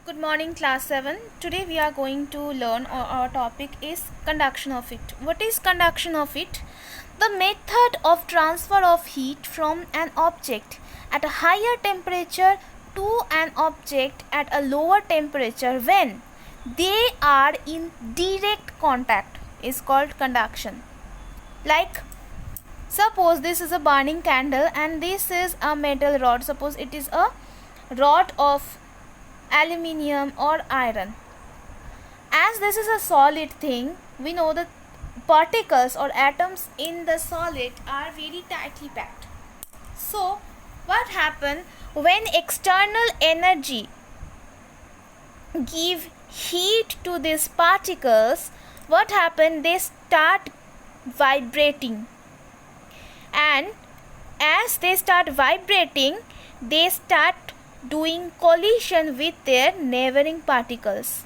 Good morning, class 7. Today we are going to learn our topic is conduction of heat. What is conduction of heat? The method of transfer of heat from an object at a higher temperature to an object at a lower temperature when they are in direct contact is called conduction. Like, suppose this is a burning candle and this is a metal rod. Suppose it is a rod of aluminium or iron. As this is a solid thing, we know that particles or atoms in the solid are very tightly packed. So what happens when external energy give heat to these particles? What happens? They start vibrating, and as they start vibrating, they start doing collision with their neighboring particles,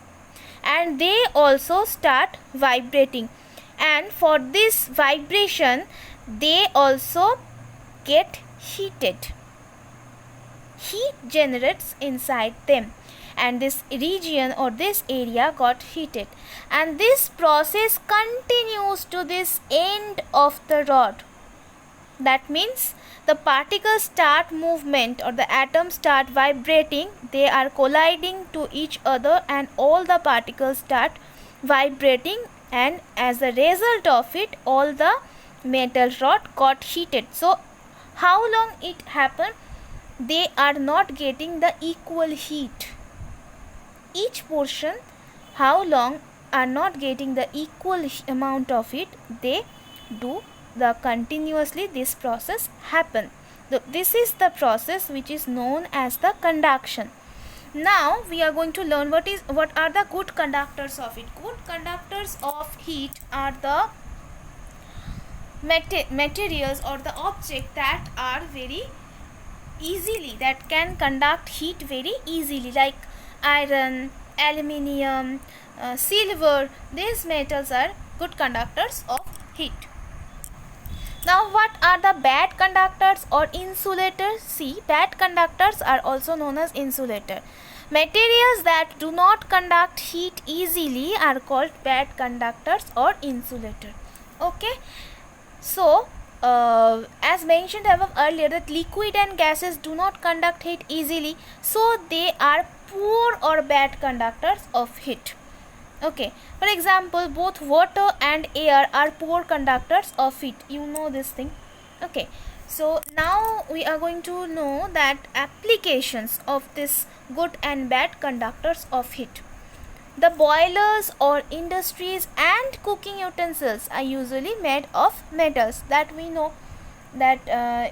and they also start vibrating, and for this vibration they also get heated. Heat generates inside them, and this region or this area got heated, and this process continues to this end of the rod. That means the particles start movement or the atoms start vibrating, they are colliding to each other, and all the particles start vibrating, and as a result of it all the metal rod got heated. So how long it happened? They are not getting the equal heat. Each portion, how long are not getting the equal amount of heat, they do the continuously this process happen. This is the process which is known as the conduction. Now we are going to learn what are the good conductors of it. Good conductors of heat are the materials or the object that are very easily, that can conduct heat very easily, like iron, aluminium, silver. These metals are good conductors of heat. Now what are the bad conductors or insulators? See, bad conductors are also known as insulator. Materials that do not conduct heat easily are called bad conductors or insulator. Okay, so as mentioned above earlier, that liquid and gases do not conduct heat easily, so they are poor or bad conductors of heat. Okay, for example, both water and air are poor conductors of heat. You know this thing. Okay, so now we are going to know that applications of this good and bad conductors of heat. The boilers or industries and cooking utensils are usually made of metals. That we know that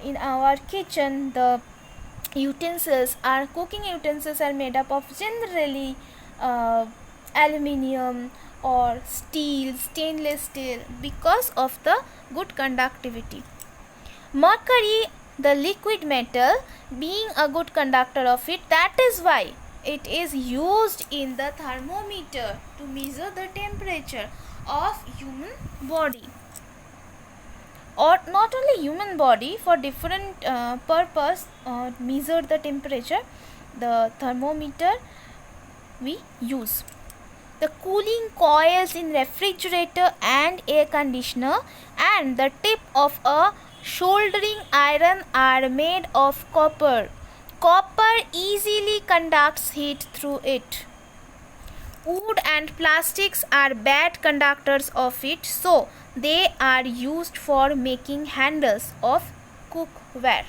in our kitchen the cooking utensils are made up of generally aluminium or steel, stainless steel, because of the good conductivity. Mercury, the liquid metal, being a good conductor of heat, that is why it is used in the thermometer to measure the temperature of human body, or not only human body, for different purpose measure the temperature, the thermometer we use. The cooling coils in refrigerator and air conditioner and the tip of a soldering iron are made of copper. Copper easily conducts heat through it. Wood and plastics are bad conductors of heat, so they are used for making handles of cookware.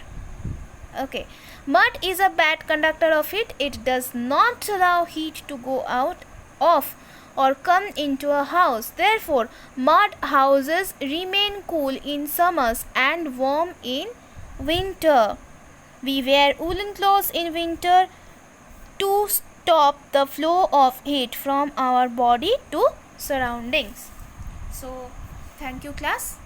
Okay, mud is a bad conductor of heat. It does not allow heat to go out of or come into a house. Therefore, mud houses remain cool in summers and warm in winter. We wear woolen clothes in winter to stop the flow of heat from our body to surroundings. So, thank you, class.